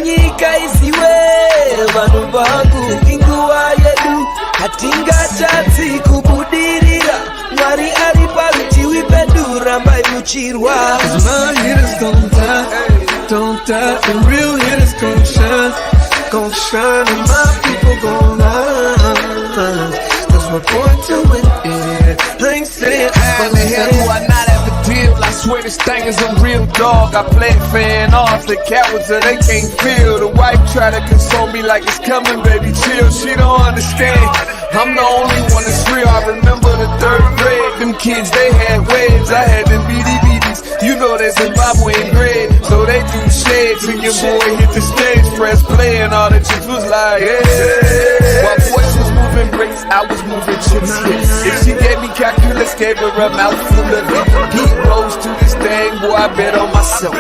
Nyika isiwe vanhu vangu inguva yedu hatinga tati kubudirira Mwari ari parutivi pedu rambai muchirwa My hitters don't die, and real hitters gon' shine, and my people gon' rise. That's my point to win, yeah. I ain't saying how the hell do I not have a deal? I swear this thing is a real dog. I play fan off the cowards so they can't feel. The wife try to console me like it's coming, baby, chill. She don't understand. I'm the only one that's real. I remember the third grade. Them kids, they had waves. I had them BDBs. You know that Zimbabwean grade. So they do shades. And your boy hit the stage, press play, and all the chicks was like, yeah. While boys was moving bricks, I was moving chips. If she gave me calculus, gave her a mouthful of it. Heat rose to this thing, boy, I bet on myself.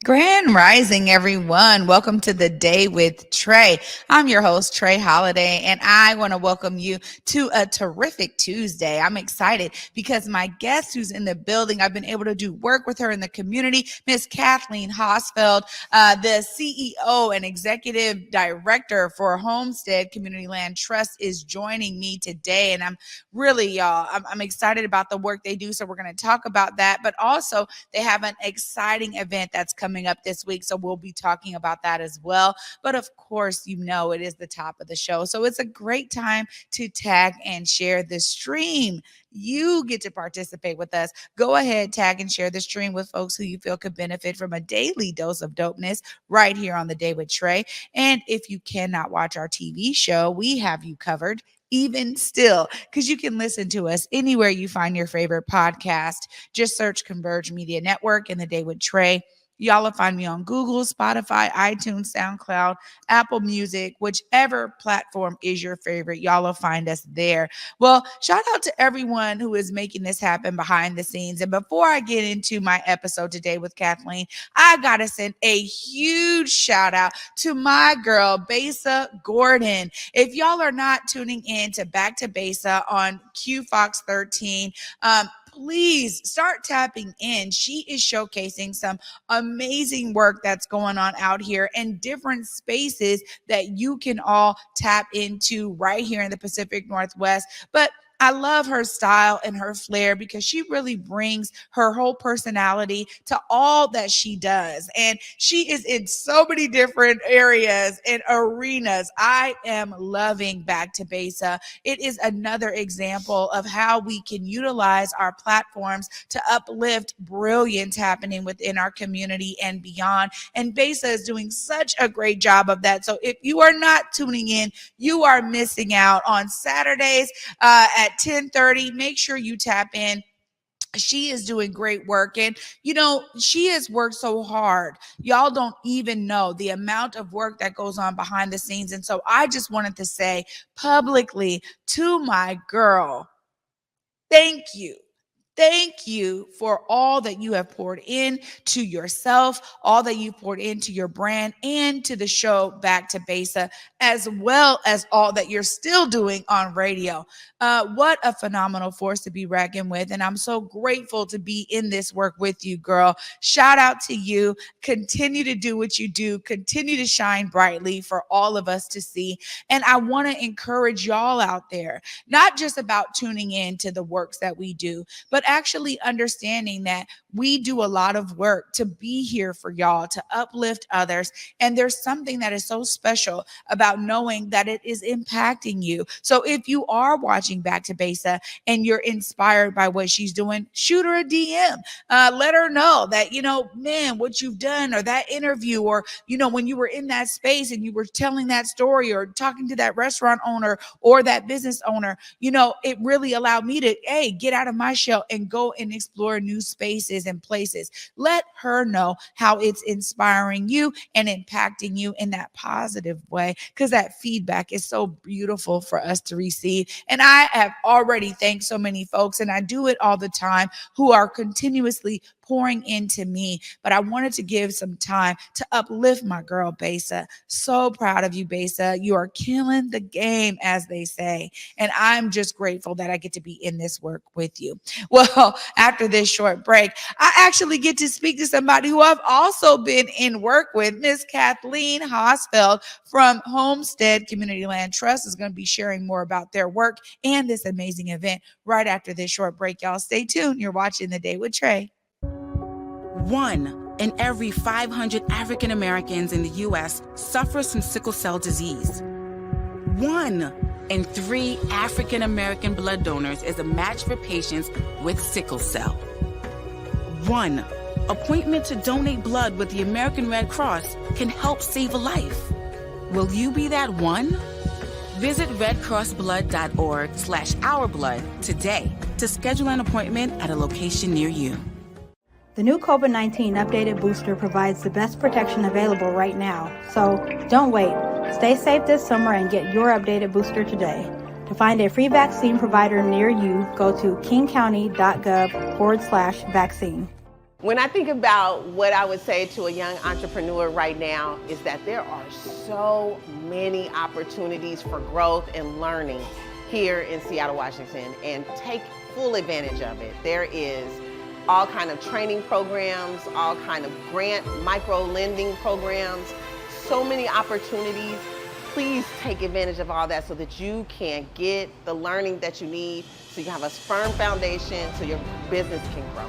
Grand Rising, everyone. Welcome to the Day with Trae. I'm your host, Trae Holiday, and I want to welcome you to a terrific Tuesday. I'm excited because my guest who's in the building, I've been able to do work with her in the community, Miss Kathleen Hosfeld, the CEO and Executive Director for Homestead Community Land Trust, is joining me today. And I'm really, I'm excited about the work they do. So we're going to talk about that, but also they have an exciting event that's coming up this week. So we'll be talking about that as well. But of course, you know, it is the top of the show. So it's a great time to tag and share the stream. You get to participate with us. Go ahead, tag and share the stream with folks who you feel could benefit from a daily dose of dopeness right here on the Day with Trae. And if you cannot watch our TV show, we have you covered. Even still, because you can listen to us anywhere you find your favorite podcast. Just search Converge Media Network and the Day with Trae. Y'all will find me on Google, Spotify, iTunes, SoundCloud, Apple Music, whichever platform is your favorite. Y'all will find us there. Well, shout out to everyone who is making this happen behind the scenes. And before I get into my episode today with Kathleen, I got to send a huge shout out to my girl, Besa Gordon. If y'all are not tuning in to Back to Besa on Q Fox 13, please start tapping in. She is showcasing some amazing work that's going on out here and different spaces that you can all tap into right here in the Pacific Northwest. But I love her style and her flair because she really brings her whole personality to all that she does. And she is in so many different areas and arenas. I am loving Back to Besa. It is another example of how we can utilize our platforms to uplift brilliance happening within our community and beyond. And Besa is doing such a great job of that. So if you are not tuning in, you are missing out on Saturdays at 10:30. Make sure you tap in. She is doing great work. And, you know, she has worked so hard. Y'all don't even know the amount of work that goes on behind the scenes. And so I just wanted to say publicly to my girl, thank you. Thank you for all that you have poured in to yourself, all that you poured into your brand and to the show Back to Besa, as well as all that you're still doing on radio. What a phenomenal force to be reckoned with. And I'm so grateful to be in this work with you, girl. Shout out to you. Continue to do what you do. Continue to shine brightly for all of us to see. And I want to encourage y'all out there, not just about tuning in to the works that we do, but actually understanding that we do a lot of work to be here for y'all, to uplift others. And there's something that is so special about knowing that it is impacting you. So if you are watching Back to Besa and you're inspired by what she's doing, shoot her a DM. Let her know that, you know, man, what you've done, or that interview, or, you know, when you were in that space and you were telling that story or talking to that restaurant owner or that business owner, you know, it really allowed me to, hey, get out of my shell and go and explore new spaces and places. Let her know how it's inspiring you and impacting you in that positive way, because that feedback is so beautiful for us to receive. And I have already thanked so many folks, and I do it all the time, who are continuously pouring into me. But I wanted to give some time to uplift my girl, Besa. So proud of you, Besa. You are killing the game, as they say. And I'm just grateful that I get to be in this work with you. Well, after this short break, I actually get to speak to somebody who I've also been in work with. Miss Kathleen Hosfeld from Homestead Community Land Trust is going to be sharing more about their work and this amazing event right after this short break. Y'all stay tuned. You're watching The Day with Trae. 1 in every 500 African Americans in the U.S. suffers from sickle cell disease. 1 in 3 African American blood donors is a match for patients with sickle cell. 1 appointment to donate blood with the American Red Cross can help save a life. Will you be that one? Visit redcrossblood.org/ourblood today to schedule an appointment at a location near you. The new COVID-19 updated booster provides the best protection available right now. So don't wait. Stay safe this summer and get your updated booster today. To find a free vaccine provider near you, go to kingcounty.gov/vaccine. When I think about what I would say to a young entrepreneur right now is that there are so many opportunities for growth and learning here in Seattle, Washington, and take full advantage of it. There is all kind of training programs, all kind of grant micro lending programs, so many opportunities. Please take advantage of all that so that you can get the learning that you need so you have a firm foundation so your business can grow.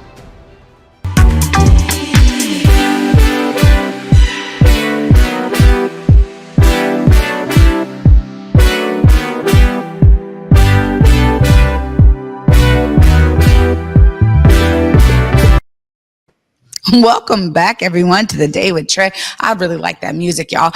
Welcome back, everyone, to The Day with Trae. I really like that music, y'all.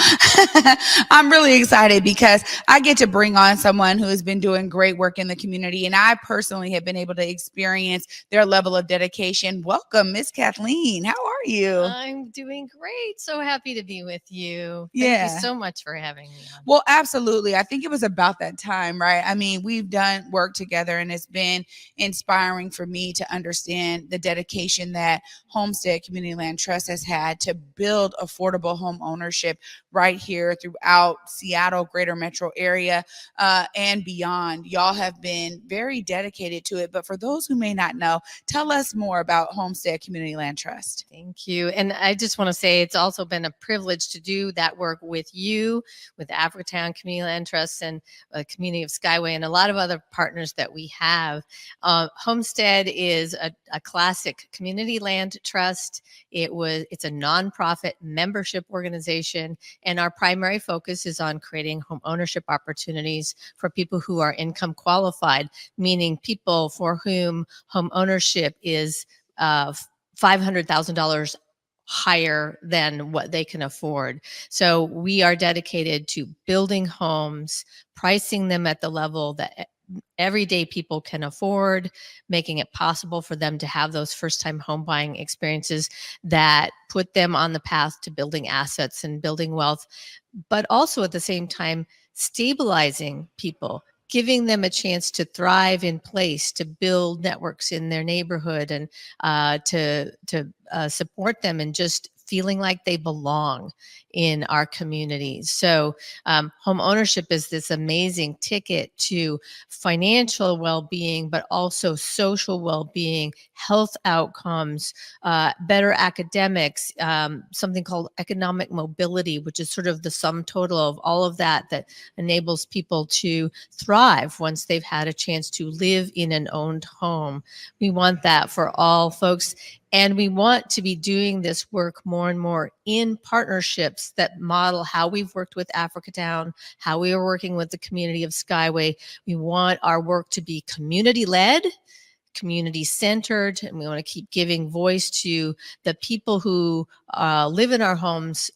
I'm really excited because I get to bring on someone who has been doing great work in the community, and I personally have been able to experience their level of dedication. Welcome, Miss Kathleen. How are you? I'm doing great. So happy to be with you. Thank you so much for having me on. Well, absolutely. I think it was about that time, right? I mean, we've done work together, and it's been inspiring for me to understand the dedication that Homestead Community Land Trust has had to build affordable home ownership right here throughout Seattle, greater metro area, and beyond. Y'all have been very dedicated to it. But for those who may not know, tell us more about Homestead Community Land Trust. Thank you. And I just want to say it's also been a privilege to do that work with you, with Africatown Community Land Trust and the community of Skyway and a lot of other partners that we have. Homestead is a classic community land trust. It's a nonprofit membership organization, and our primary focus is on creating home ownership opportunities for people who are income qualified, meaning people for whom home ownership is $500,000 higher than what they can afford. So we are dedicated to building homes, pricing them at the level that everyday people can afford, making it possible for them to have those first-time home buying experiences that put them on the path to building assets and building wealth, but also at the same time stabilizing people, giving them a chance to thrive in place, to build networks in their neighborhood, and to support them and just feeling like they belong in our communities. So home ownership is this amazing ticket to financial well-being, but also social well-being, health outcomes, better academics, something called economic mobility, which is sort of the sum total of all of that enables people to thrive once they've had a chance to live in an owned home. We want that for all folks. And we want to be doing this work more and more in partnerships that model how we've worked with Africatown, how we are working with the community of Skyway. We want our work to be community-led, community-centered, and we want to keep giving voice to the people who live in our homes,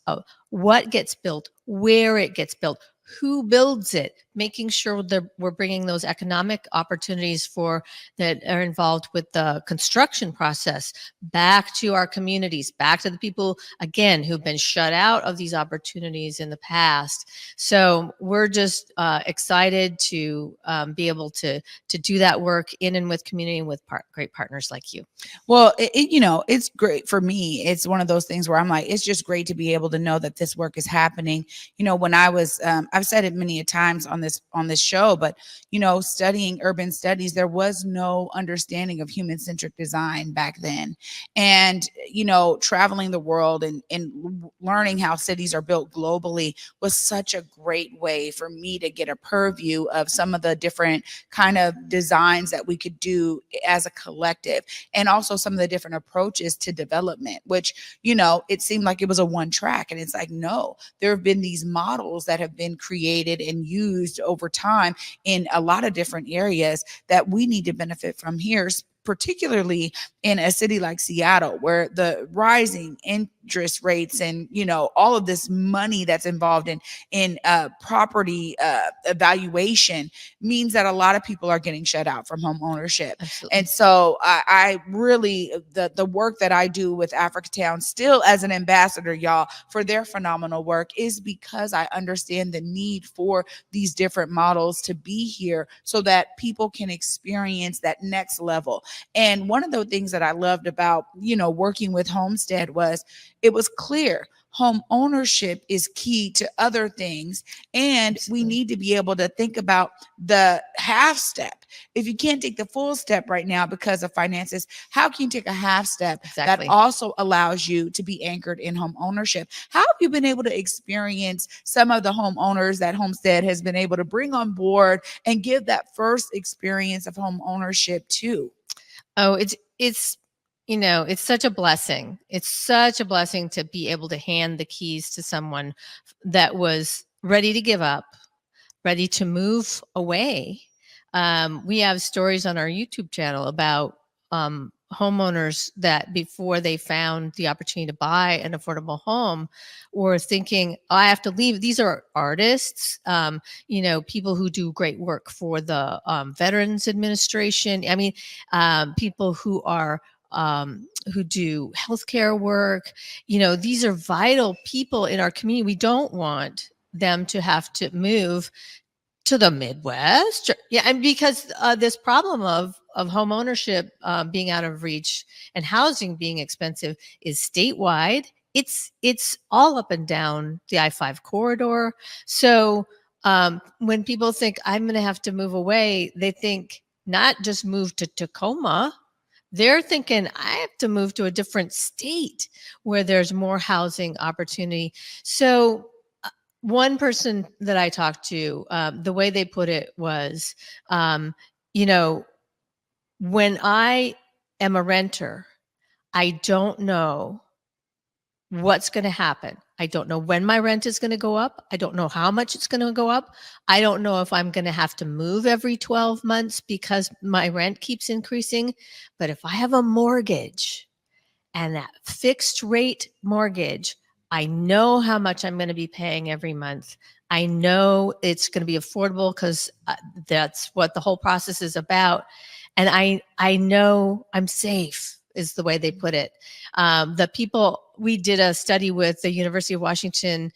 what gets built, where it gets built, who builds it, making sure that we're bringing those economic opportunities that are involved with the construction process back to our communities, back to the people, again, who've been shut out of these opportunities in the past. So we're just excited to be able to do that work in and with community and with great partners like you. Well, it's great for me. It's one of those things where I'm like, it's just great to be able to know that this work is happening. When I was, I've said it many a times on this show, but studying urban studies, there was no understanding of human-centric design back then. And traveling the world and learning how cities are built globally was such a great way for me to get a purview of some of the different kind of designs that we could do as a collective, and also some of the different approaches to development, which it seemed like it was a one track, and it's like, no, there have been these models that have been created and used over time in a lot of different areas that we need to benefit from here, particularly in a city like Seattle, where the rising interest rates and all of this money that's involved in property evaluation means that a lot of people are getting shut out from home ownership. Absolutely. And so I really, the work that I do with Africatown, still as an ambassador, y'all, for their phenomenal work, is because I understand the need for these different models to be here so that people can experience that next level. And one of the things that I loved about, working with Homestead was it was clear home ownership is key to other things. And we need to be able to think about the half step. If you can't take the full step right now because of finances, how can you take a half step that also allows you to be anchored in home ownership? How have you been able to experience some of the homeowners that Homestead has been able to bring on board and give that first experience of home ownership to? Oh, it's such a blessing. It's such a blessing to be able to hand the keys to someone that was ready to give up, ready to move away. We have stories on our YouTube channel about homeowners that before they found the opportunity to buy an affordable home were thinking, I have to leave. These are artists, people who do great work for the Veterans Administration. I mean, people who are who do healthcare work. These are vital people in our community. We don't want them to have to move to the Midwest. Yeah, and because this problem of home ownership being out of reach and housing being expensive is statewide. It's all up and down the I-5 corridor. So when people think I'm going to have to move away, they think not just move to Tacoma. They're thinking I have to move to a different state where there's more housing opportunity. So one person that I talked to, the way they put it was, when I am a renter, I don't know what's going to happen. I don't know when my rent is going to go up. I don't know how much it's going to go up. I don't know if I'm going to have to move every 12 months because my rent keeps increasing. But if I have a mortgage and that fixed rate mortgage, I know how much I'm going to be paying every month. I know it's going to be affordable because that's what the whole process is about. And I know I'm safe, is the way they put it. The people, we did a study with the University of Washington,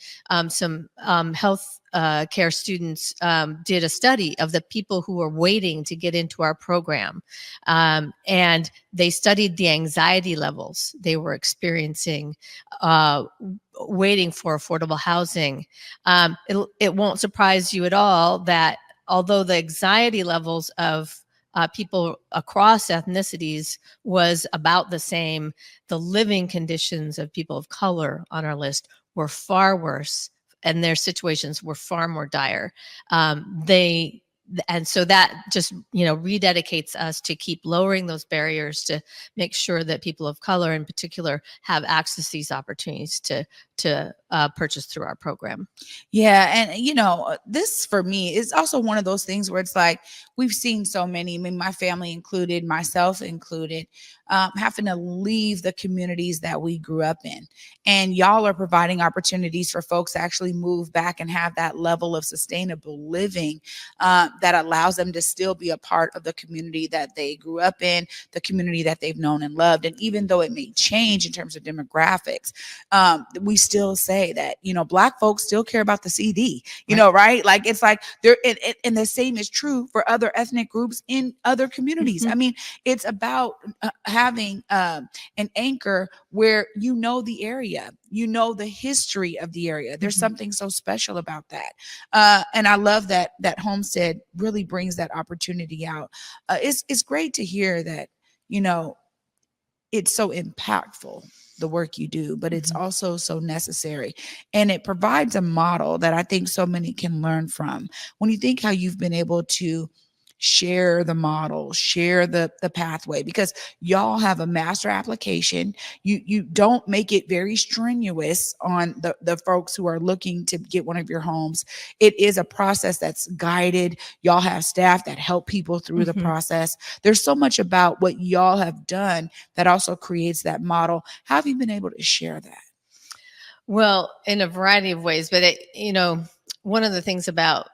some health care students did a study of the people who were waiting to get into our program. And they studied the anxiety levels they were experiencing waiting for affordable housing. It won't surprise you at all that although the anxiety levels of people across ethnicities was about the same, the living conditions of people of color on our list were far worse, and their situations were far more dire. And so that just, rededicates us to keep lowering those barriers to make sure that people of color in particular have access to these opportunities to to purchase through our program. Yeah. And, this for me is also one of those things where it's like we've seen so many, I mean, my family included, myself included, having to leave the communities that we grew up in. And y'all are providing opportunities for folks to actually move back and have that level of sustainable living that allows them to still be a part of the community that they grew up in, the community that they've known and loved. And even though it may change in terms of demographics, we still say that, Black folks still care about the CD, right? Like, it's like and the same is true for other ethnic groups in other communities. I mean, it's about having an anchor where the area, the history of the area. There's something so special about that. And I love that Homestead really brings that opportunity out. It's great to hear that, it's so impactful, the work you do, but it's also so necessary. And it provides a model that I think so many can learn from. When you think how you've been able to share the model, share the pathway, because y'all have a master application. You don't make it very strenuous on the folks who are looking to get one of your homes. It is a process that's guided. Y'all have staff that help people through the process. There's so much about what y'all have done that also creates that model. How have you been able to share that? Well, in a variety of ways, but one of the things about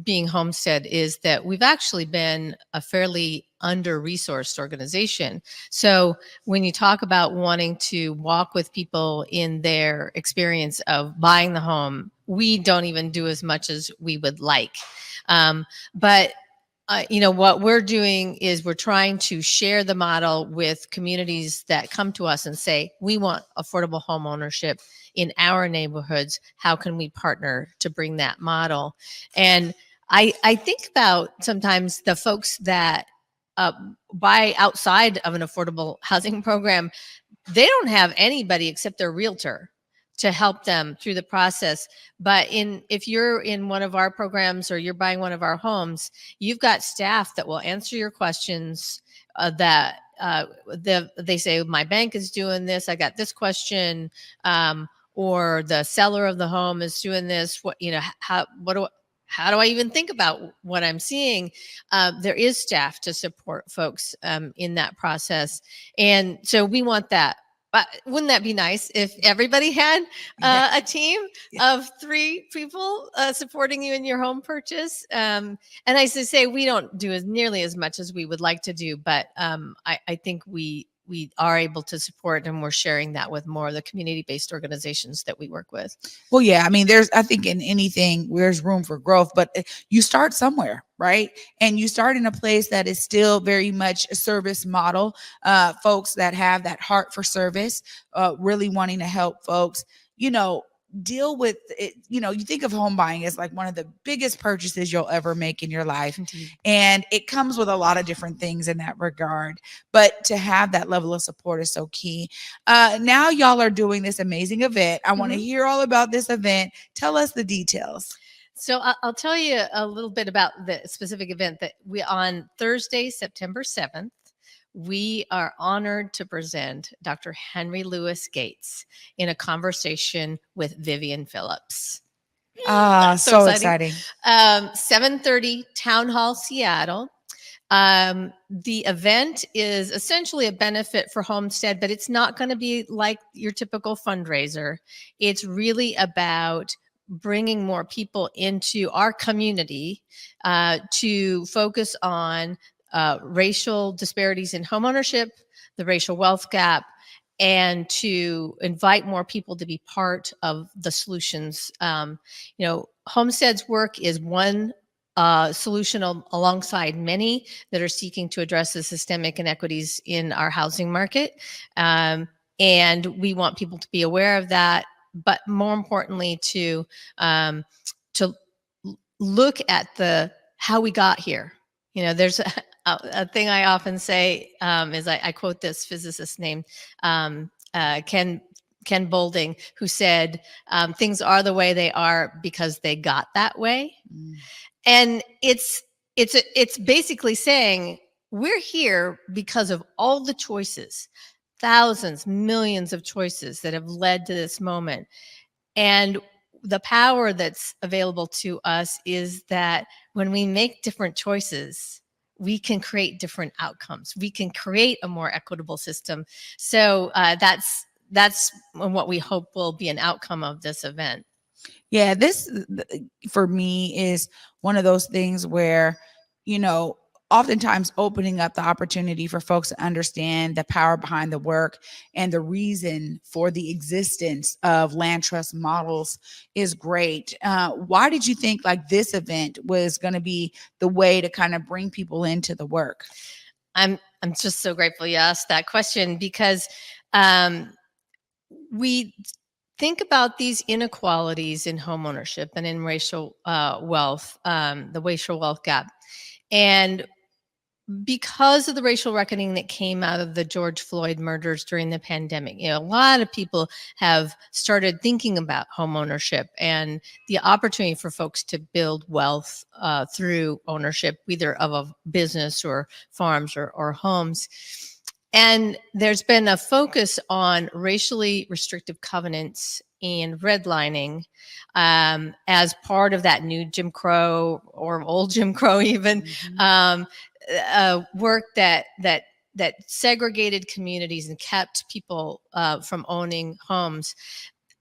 being Homestead is that we've actually been a fairly under-resourced organization. So when you talk about wanting to walk with people in their experience of buying the home, we don't even do as much as we would like. But what we're doing is we're trying to share the model with communities that come to us and say, we want affordable home ownership in our neighborhoods. How can we partner to bring that model? And I think about sometimes the folks that buy outside of an affordable housing program, they don't have anybody except their realtor to help them through the process. But if you're in one of our programs or you're buying one of our homes, you've got staff that will answer your questions they say, my bank is doing this, I got this question, or the seller of the home is doing this. How do I even think about what I'm seeing? There is staff to support folks in that process. And so we want that. But wouldn't that be nice if everybody had a team of 3 people supporting you in your home purchase? And I say we don't do nearly as much as we would like to do, but I think we are able to support, and we're sharing that with more of the community-based organizations that we work with. Well, yeah, I mean, I think in anything, there's room for growth, but you start somewhere, right? And you start in a place that is still very much a service model. Folks that have that heart for service, really wanting to help folks, deal with it. You think of home buying as like one of the biggest purchases you'll ever make in your life. Indeed. And it comes with a lot of different things in that regard, but to have that level of support is so key. Now y'all are doing this amazing event. I want to hear all about this event. Tell us the details. So I'll tell you a little bit about the specific event that on Thursday, September 7th, we are honored to present Dr. Henry Louis Gates in a conversation with Vivian Phillips. So exciting. 7:30 Town Hall, Seattle. The event is essentially a benefit for Homestead, but it's not going to be like your typical fundraiser. It's really about bringing more people into our community to focus on racial disparities in homeownership, the racial wealth gap, and to invite more people to be part of the solutions. Homestead's work is one solution alongside many that are seeking to address the systemic inequities in our housing market. And we want people to be aware of that, but more importantly, to look at how we got here. There's a thing I often say is I quote this physicist named Ken Boulding, who said, things are the way they are because they got that way. And it's basically saying we're here because of all the choices, thousands, millions of choices that have led to this moment. And the power that's available to us is that when we make different choices, we can create different outcomes. We can create a more equitable system. So that's what we hope will be an outcome of this event. Yeah, this for me is one of those things where, oftentimes opening up the opportunity for folks to understand the power behind the work and the reason for the existence of land trust models is great. Why did you think like this event was going to be the way to kind of bring people into the work? I'm just so grateful you asked that question, because we think about these inequalities in homeownership and in racial wealth, the racial wealth gap. And because of the racial reckoning that came out of the George Floyd murders during the pandemic, a lot of people have started thinking about homeownership and the opportunity for folks to build wealth through ownership, either of a business or farms or homes. And there's been a focus on racially restrictive covenants and redlining as part of that new Jim Crow or old Jim Crow even. Work that segregated communities and kept people from owning homes.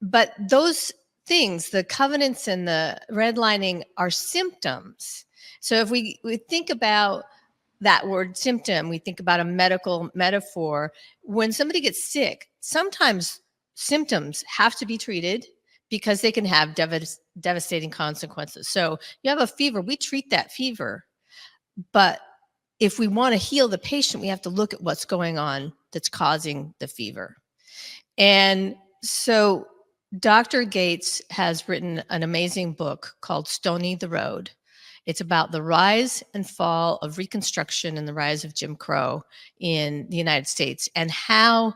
But those things, the covenants and the redlining, are symptoms. So if we think about that word symptom, we think about a medical metaphor. When somebody gets sick, sometimes symptoms have to be treated because they can have devastating consequences. So you have a fever, we treat that fever. But if we want to heal the patient, we have to look at what's going on that's causing the fever. And so Dr. Gates has written an amazing book called Stony the Road. It's about the rise and fall of Reconstruction and the rise of Jim Crow in the United States, and how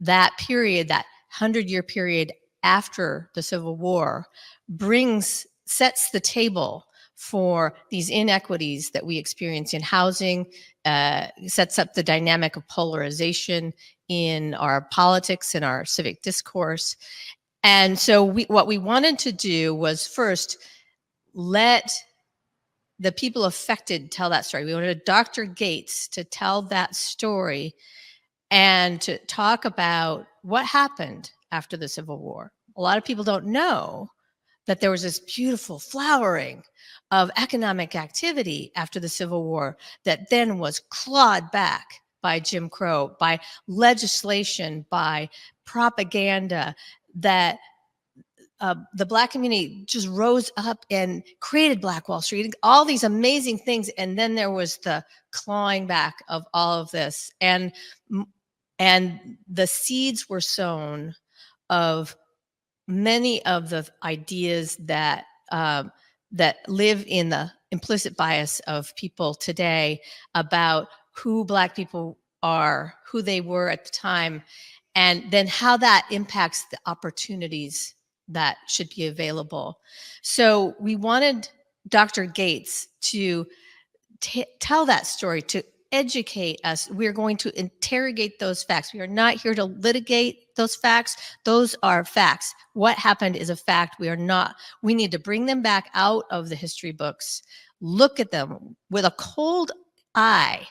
that period, that 100-year period after the Civil War, sets the table for these inequities that we experience in housing, sets up the dynamic of polarization in our politics and our civic discourse. And so what we wanted to do was first let the people affected tell that story. We wanted Dr. Gates to tell that story and to talk about what happened after the Civil War. A lot of people don't know that there was this beautiful flowering of economic activity after the Civil War that then was clawed back by Jim Crow, by legislation, by propaganda, that the Black community just rose up and created Black Wall Street, all these amazing things. And then there was the clawing back of all of this. And the seeds were sown of many of the ideas that live in the implicit bias of people today about who Black people are, who they were at the time, and then how that impacts the opportunities that should be available. So we wanted Dr. Gates to tell that story, to educate us. We're going to interrogate those facts. We are not here to litigate those facts. Those are facts. What happened is a fact. We need to bring them back out of the history books, look at them with a cold eye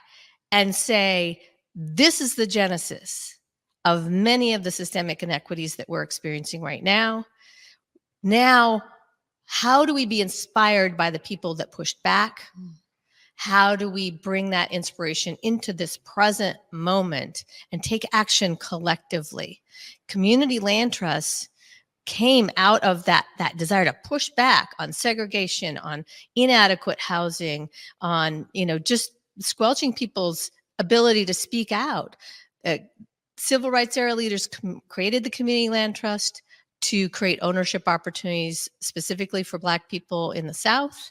and say, this is the genesis of many of the systemic inequities that we're experiencing right now. Now, how do we be inspired by the people that pushed back? How do we bring that inspiration into this present moment and take action collectively? Community land trusts came out of that desire to push back on segregation, on inadequate housing, on just squelching people's ability to speak out. Civil rights era leaders created the Community Land Trust to create ownership opportunities specifically for Black people in the South.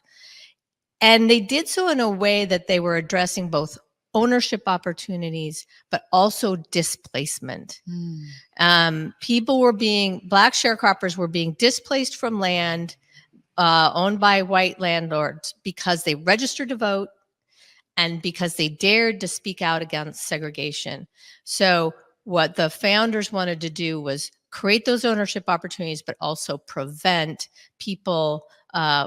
And they did so in a way that they were addressing both ownership opportunities, but also displacement. Black sharecroppers were being displaced from land owned by white landlords because they registered to vote and because they dared to speak out against segregation. So what the founders wanted to do was create those ownership opportunities, but also prevent people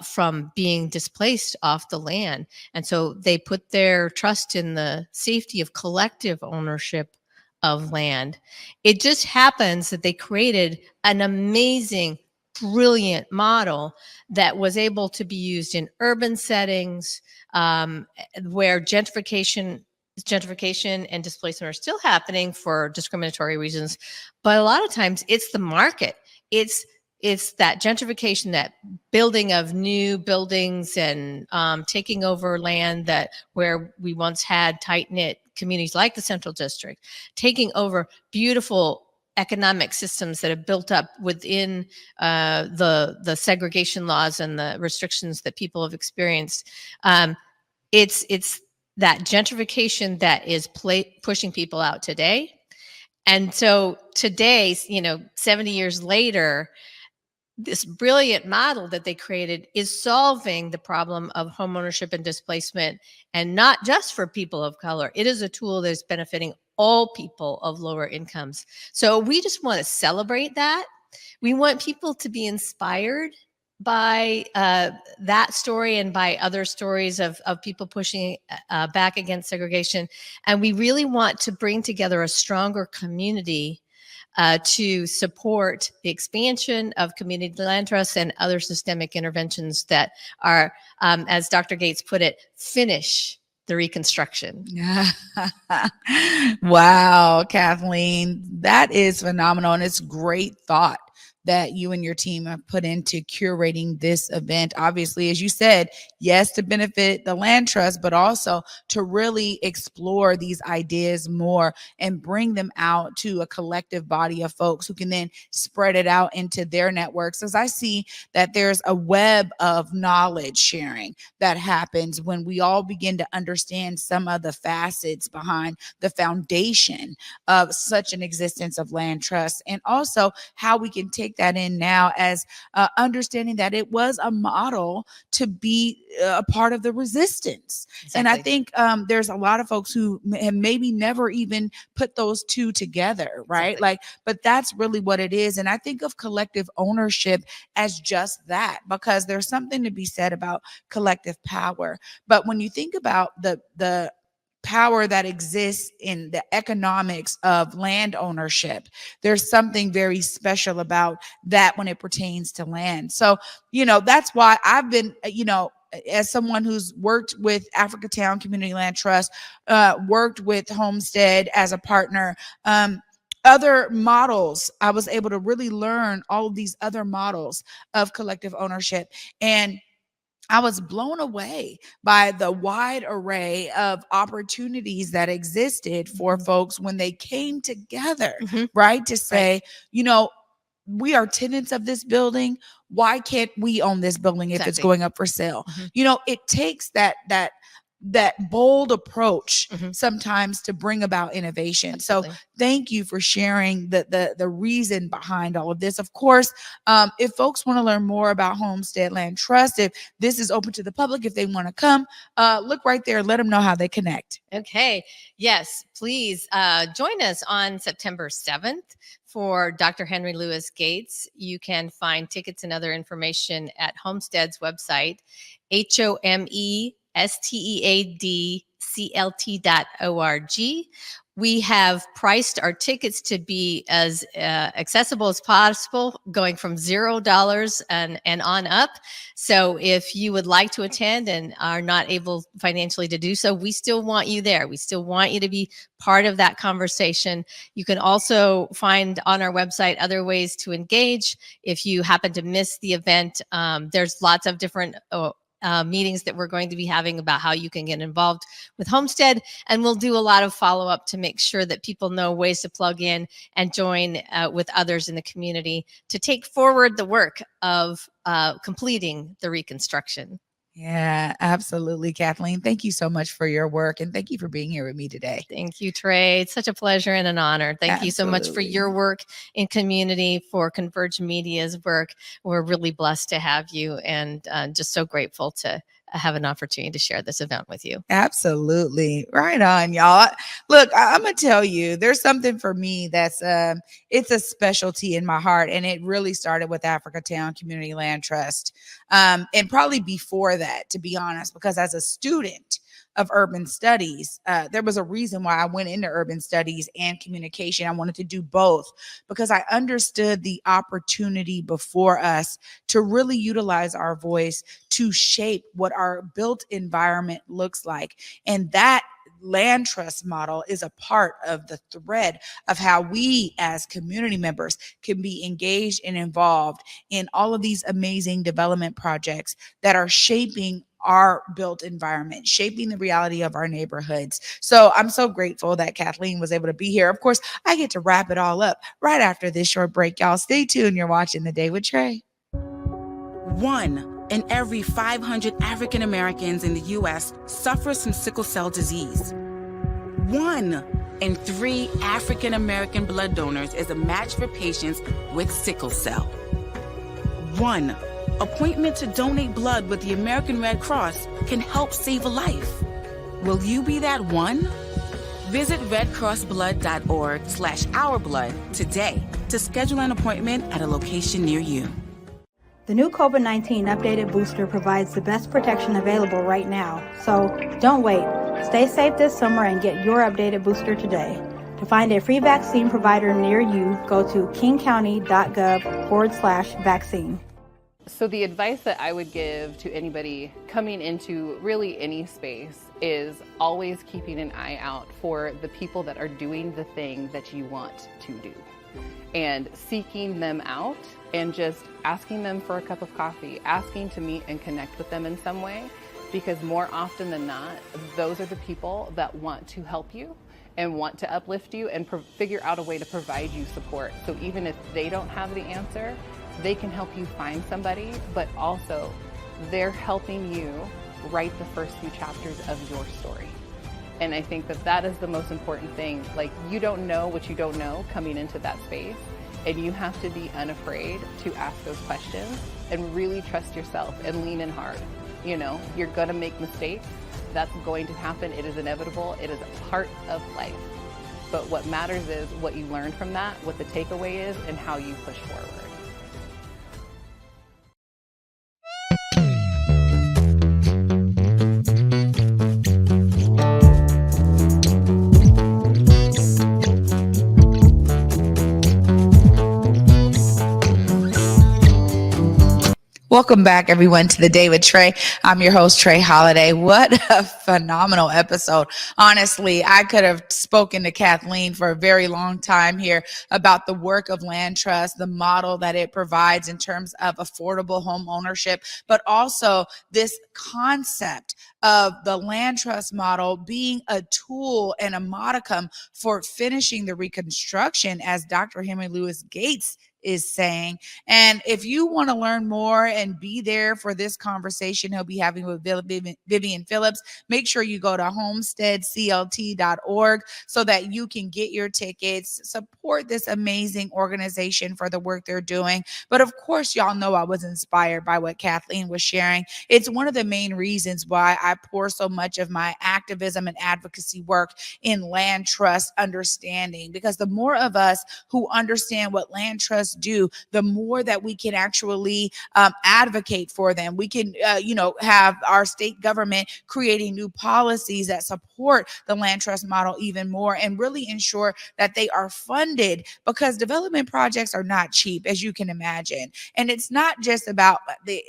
from being displaced off the land. And so they put their trust in the safety of collective ownership of land. It just happens that they created an amazing, brilliant model that was able to be used in urban settings, where gentrification and displacement are still happening for discriminatory reasons. But a lot of times it's the market. It's that gentrification, that building of new buildings and taking over land that where we once had tight-knit communities like the Central District, taking over beautiful economic systems that have built up within the segregation laws and the restrictions that people have experienced. It's that gentrification that is pushing people out today. And so today, 70 years later, this brilliant model that they created is solving the problem of homeownership and displacement, and not just for people of color. It is a tool that is benefiting all people of lower incomes. So we just want to celebrate that. We want people to be inspired by that story and by other stories of people pushing back against segregation. And we really want to bring together a stronger community to support the expansion of community land trusts and other systemic interventions that are, as Dr. Gates put it, finish the Reconstruction. Wow, Kathleen, that is phenomenal. And it's great thought that you and your team have put into curating this event. Obviously, as you said, yes, to benefit the land trust, but also to really explore these ideas more and bring them out to a collective body of folks who can then spread it out into their networks. As I see that there's a web of knowledge sharing that happens when we all begin to understand some of the facets behind the foundation of such an existence of land trusts, and also how we can take that in now as understanding that it was a model to be a part of the resistance. Exactly. And I think there's a lot of folks who have maybe never even put those two together, right? Exactly. But that's really what it is. And I think of collective ownership as just that, because there's something to be said about collective power. But when you think about the power that exists in the economics of land ownership, there's something very special about that when it pertains to land. So, that's why I've been, as someone who's worked with Africatown Community Land Trust, worked with Homestead as a partner, other models, I was able to really learn all of these other models of collective ownership. And I was blown away by the wide array of opportunities that existed for folks when they came together, right? To say, we are tenants of this building. Why can't we own this building if it's going up for sale? It takes that bold approach sometimes to bring about innovation. Absolutely. So thank you for sharing the reason behind all of this. Of course, if folks want to learn more about Homestead Land Trust, if this is open to the public, if they want to come, look right there, let them know how they connect. Okay. Yes, please join us on September 7th for Dr. Henry Louis Gates. You can find tickets and other information at Homestead's website, HOMESTEADCLT.org. We have priced our tickets to be as accessible as possible, going from $0 and on up. So if you would like to attend and are not able financially to do so, we still want you there. We still want you to be part of that conversation. You can also find on our website other ways to engage. If you happen to miss the event, there's lots of different meetings that we're going to be having about how you can get involved with Homestead. And we'll do a lot of follow-up to make sure that people know ways to plug in and join with others in the community to take forward the work of completing the Reconstruction. Yeah, absolutely, Kathleen. Thank you so much for your work, and thank you for being here with me today. Thank you, Trae. It's such a pleasure and an honor. Thank you so much for your work in community, for Converge Media's work. We're really blessed to have you, and just so grateful to have an opportunity to share this event with you. Absolutely. Right on, y'all. Look, I'm going to tell you, there's something for me that's, it's a specialty in my heart. And it really started with Africatown Community Land Trust. And probably before that, to be honest, because as a student of urban studies, there was a reason why I went into urban studies and communication. I wanted to do both because I understood the opportunity before us to really utilize our voice to shape what our built environment looks like. And that land trust model is a part of the thread of how we as community members can be engaged and involved in all of these amazing development projects that are shaping our built environment, shaping the reality of our neighborhoods. So I'm so grateful that Kathleen was able to be here. Of course, I get to wrap it all up right after this short break. Y'all stay tuned. You're watching The Day with Trae. 1 in every 500 African Americans in the U.S. suffers from sickle cell disease. 1 in 3 African American blood donors is a match for patients with sickle cell. 1 appointment to donate blood with the American Red Cross can help save a life. Will you be that one? Visit redcrossblood.org/ourblood today to schedule an appointment at a location near you. The new COVID-19 updated booster provides the best protection available right now. So don't wait. Stay safe this summer and get your updated booster today. To find a free vaccine provider near you, go to kingcounty.gov/vaccine. So the advice that I would give to anybody coming into really any space is always keeping an eye out for the people that are doing the thing that you want to do and seeking them out and just asking them for a cup of coffee, asking to meet and connect with them in some way, because more often than not, those are the people that want to help you and want to uplift you and figure out a way to provide you support. So even if they don't have the answer, they can help you find somebody, but also they're helping you write the first few chapters of your story. And I think that that is the most important thing. Like, you don't know what you don't know coming into that space, and you have to be unafraid to ask those questions and really trust yourself and lean in hard. You know, you're gonna make mistakes. That's going to happen. It is inevitable. It is a part of life. But what matters is what you learned from that, what the takeaway is, and how you push forward. Welcome back, everyone, to The Day with Trae. I'm your host, Trae Holiday. What a phenomenal episode. Honestly, I could have spoken to Kathleen for a very long time here about the work of Land Trust, the model that it provides in terms of affordable home ownership, but also this concept of the Land Trust model being a tool and a modicum for finishing the reconstruction, as Dr. Henry Louis Gates is saying. And if you want to learn more and be there for this conversation he'll be having with Vivian Phillips, make sure you go to homesteadclt.org so that you can get your tickets, support this amazing organization for the work they're doing. But of course, y'all know I was inspired by what Kathleen was sharing. It's one of the main reasons why I pour so much of my activism and advocacy work in land trust understanding, because the more of us who understand what land trust do, the more that we can actually advocate for them. We can, have our state government creating new policies that support the land trust model even more and really ensure that they are funded, because development projects are not cheap, as you can imagine. And it's not just about the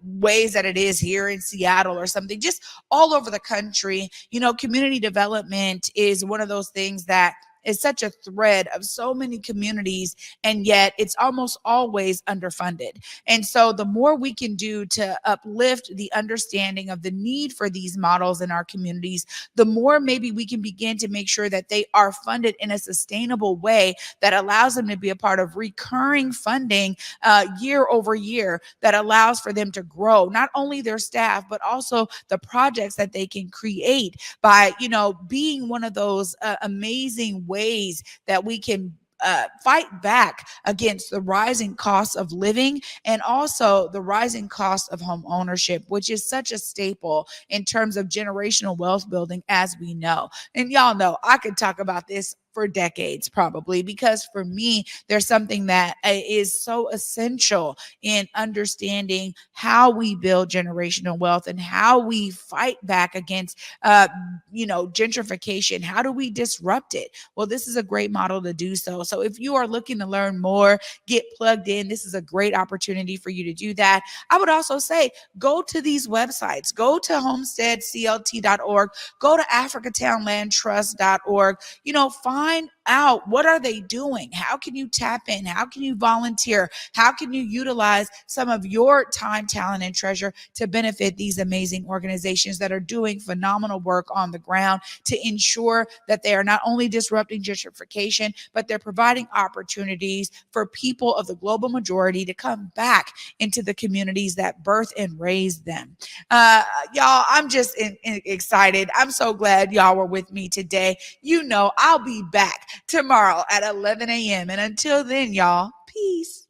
ways that it is here in Seattle or something, just all over the country. Community development is one of those things that is such a thread of so many communities, and yet it's almost always underfunded. And so the more we can do to uplift the understanding of the need for these models in our communities, the more maybe we can begin to make sure that they are funded in a sustainable way that allows them to be a part of recurring funding year over year, that allows for them to grow not only their staff, but also the projects that they can create by, being one of those amazing ways that we can fight back against the rising costs of living and also the rising cost of home ownership, which is such a staple in terms of generational wealth building, as we know. And y'all know I could talk about this for decades probably, because for me, there's something that is so essential in understanding how we build generational wealth and how we fight back against, gentrification. How do we disrupt it? Well, this is a great model to do so. So if you are looking to learn more, get plugged in, this is a great opportunity for you to do that. I would also say, go to these websites, go to homesteadclt.org, go to africatownlandtrust.org, find out what are they doing? How can you tap in? How can you volunteer? How can you utilize some of your time, talent, and treasure to benefit these amazing organizations that are doing phenomenal work on the ground to ensure that they are not only disrupting gentrification, but they're providing opportunities for people of the global majority to come back into the communities that birth and raise them. Y'all, I'm just excited. I'm so glad y'all were with me today. I'll be back tomorrow at 11 a.m. And until then, y'all, peace.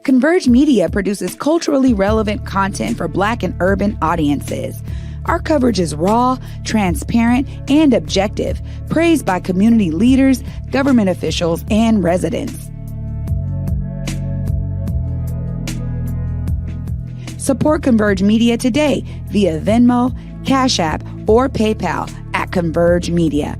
Converge Media produces culturally relevant content for Black and urban audiences. Our coverage is raw, transparent, and objective, praised by community leaders, government officials, and residents. Support Converge Media today via Venmo, Cash App, or PayPal at Converge Media.